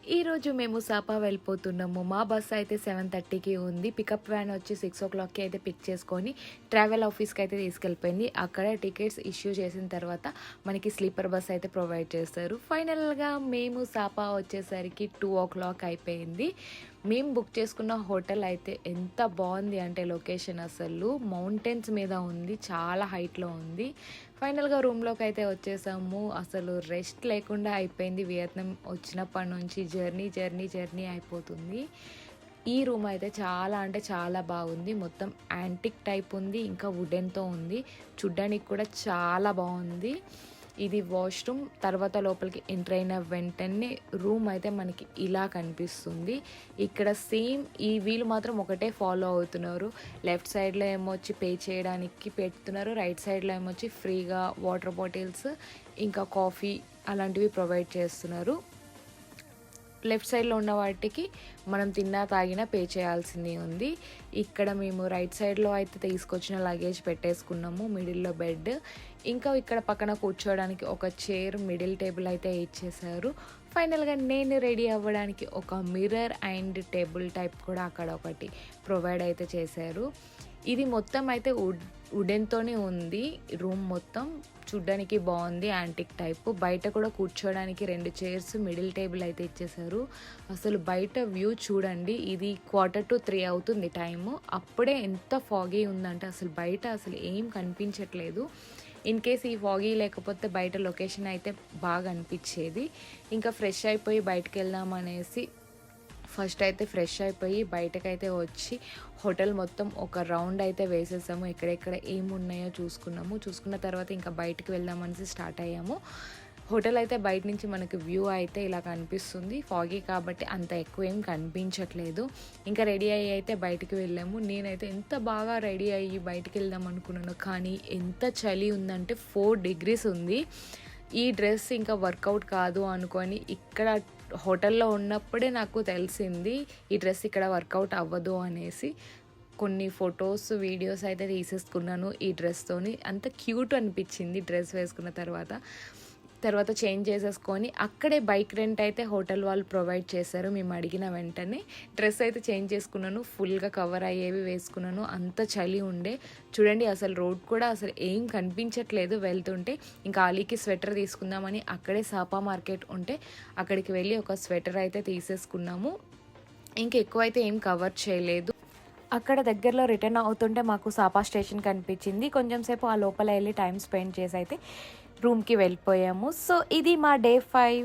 ఈరోజు మేము సాపా వెళ్ళిపోతున్నాము. మా బస్సు అయితే 7:30కి ఉంది. పికప్ వ్యాన్ వచ్చి 6 o'clockకి అయితే పిక్ చేసుకొని ట్రావెల్ ఆఫీస్కి అయితే తీసుకెళ్ళిపోయింది. అక్కడ టికెట్స్ ఇష్యూ చేసిన తర్వాత మనకి స్లీపర్ బస్ అయితే ప్రొవైడ్ చేస్తారు. ఫైనల్గా మేము సాపా వచ్చేసరికి 2 o'clock అయిపోయింది. మేము బుక్ చేసుకున్న హోటల్ అయితే ఎంత బాగుంది అంటే లొకేషన్ అసలు మౌంటైన్స్ మీద ఉంది, చాలా హైట్లో ఉంది. ఫైనల్గా రూమ్లోకి అయితే వచ్చేసాము. అసలు రెస్ట్ లేకుండా అయిపోయింది. వియత్నాం వచ్చినప్పటి నుంచి జర్నీ అయిపోతుంది. ఈ రూమ్ అయితే చాలా అంటే చాలా బాగుంది. మొత్తం యాంటిక్ టైప్ ఉంది, ఇంకా వుడెన్తో ఉంది. చూడ్డానికి కూడా చాలా బాగుంది. ఇది వాష్రూమ్. తర్వాత లోపలికి ఎంటర్ అయిన వెంటనే రూమ్ అయితే మనకి ఇలా కనిపిస్తుంది. ఇక్కడ సేమ్ వీళ్ళు మాత్రం ఒకటే ఫాలో అవుతున్నారు. లెఫ్ట్ సైడ్లో ఏమొచ్చి పే చేయడానికి పెడుతున్నారు, రైట్ సైడ్లో ఏమొచ్చి ఫ్రీగా వాటర్ బాటిల్స్ ఇంకా కాఫీ అలాంటివి ప్రొవైడ్ చేస్తున్నారు. లెఫ్ట్ సైడ్లో ఉన్న వాటికి మనం తిన్నా తాగినా పే చేయాల్సింది ఉంది. ఇక్కడ మేము రైట్ సైడ్లో అయితే తీసుకొచ్చిన లగేజ్ పెట్టేసుకున్నాము. మిడిల్లో బెడ్, ఇంకా ఇక్కడ పక్కన కూర్చోవడానికి ఒక చైర్, మిడిల్ టేబుల్ అయితే ఇచ్చేసారు. ఫైనల్గా నేను రెడీ అవ్వడానికి ఒక మిర్రర్ అండ్ టేబుల్ టైప్ కూడా అక్కడ ఒకటి ప్రొవైడ్ అయితే చేశారు. ఇది మొత్తం అయితే వుడెన్తోనే ఉంది. రూమ్ మొత్తం చూడ్డానికి బాగుంది, యాంటిక్ టైప్. బయట కూడా కూర్చోడానికి 2 చైర్స్, మిడిల్ టేబుల్ అయితే ఇచ్చేసారు. అసలు బయట వ్యూ చూడండి. ఇది 2:45 అవుతుంది టైము. అప్పుడే ఎంత ఫాగీ ఉందంటే అసలు బయట అసలు ఏం కనిపించట్లేదు. ఇన్ కేస్ ఈ ఫాగీ లేకపోతే బయట లొకేషన్ అయితే బాగా అనిపించేది. ఇంకా ఫ్రెష్ అయిపోయి బయటకు వెళ్దాం అనేసి ఫస్ట్ అయితే ఫ్రెష్ అయిపోయి బయటకైతే వచ్చి హోటల్ మొత్తం ఒక రౌండ్ అయితే వేసేసాము. ఎక్కడెక్కడ ఏమున్నాయో చూసుకున్న తర్వాత ఇంకా బయటకు వెళ్దామనేసి స్టార్ట్ అయ్యాము. హోటల్ అయితే బయట నుంచి మనకి వ్యూ అయితే ఇలా కనిపిస్తుంది. ఫాగీ కాబట్టి అంత ఎక్కువ ఏం కనిపించట్లేదు. ఇంకా రెడీ అయితే బయటికి వెళ్ళాము. నేనైతే ఎంత బాగా రెడీ అయ్యి బయటికి వెళ్దాం అనుకున్నాను, కానీ ఎంత చలి ఉందంటే 4 degrees ఉంది. ఈ డ్రెస్ ఇంకా వర్కౌట్ కాదు అనుకొని ఇక్కడ హోటల్లో ఉన్నప్పుడే నాకు తెలిసింది ఈ డ్రెస్ ఇక్కడ వర్కౌట్ అవ్వదు అనేసి. కొన్ని ఫొటోస్, వీడియోస్ అయితే తీసేసుకున్నాను ఈ డ్రెస్తోని. అంత క్యూట్ అనిపించింది డ్రెస్ వేసుకున్న తర్వాత చేంజ్ చేసేసుకొని అక్కడే బైక్ రెంట్ అయితే హోటల్ వాళ్ళు ప్రొవైడ్ చేశారు. మేము అడిగిన వెంటనే డ్రెస్ అయితే చేంజ్ చేసుకున్నాను. ఫుల్గా కవర్ అయ్యేవి వేసుకున్నాను. అంత చలి ఉండే. చూడండి అసలు రోడ్ కూడా అసలు ఏం కనిపించట్లేదు వెళ్తుంటే. ఇంకా అలీకి స్వెటర్ తీసుకుందామని అక్కడే సాపా మార్కెట్ ఉంటే అక్కడికి వెళ్ళి ఒక స్వెటర్ అయితే తీసేసుకున్నాము. ఇంకా ఎక్కువైతే ఏం కవర్ చేయలేదు. అక్కడ దగ్గరలో రిటర్న్ అవుతుంటే మాకు సాపా స్టేషన్ కనిపించింది. కొంచెం సేపు ఆ లోపల వెళ్ళి టైం స్పెండ్ చేసి అయితే రూమ్కి వెళ్ళిపోయాము. సో ఇది మా డే 5.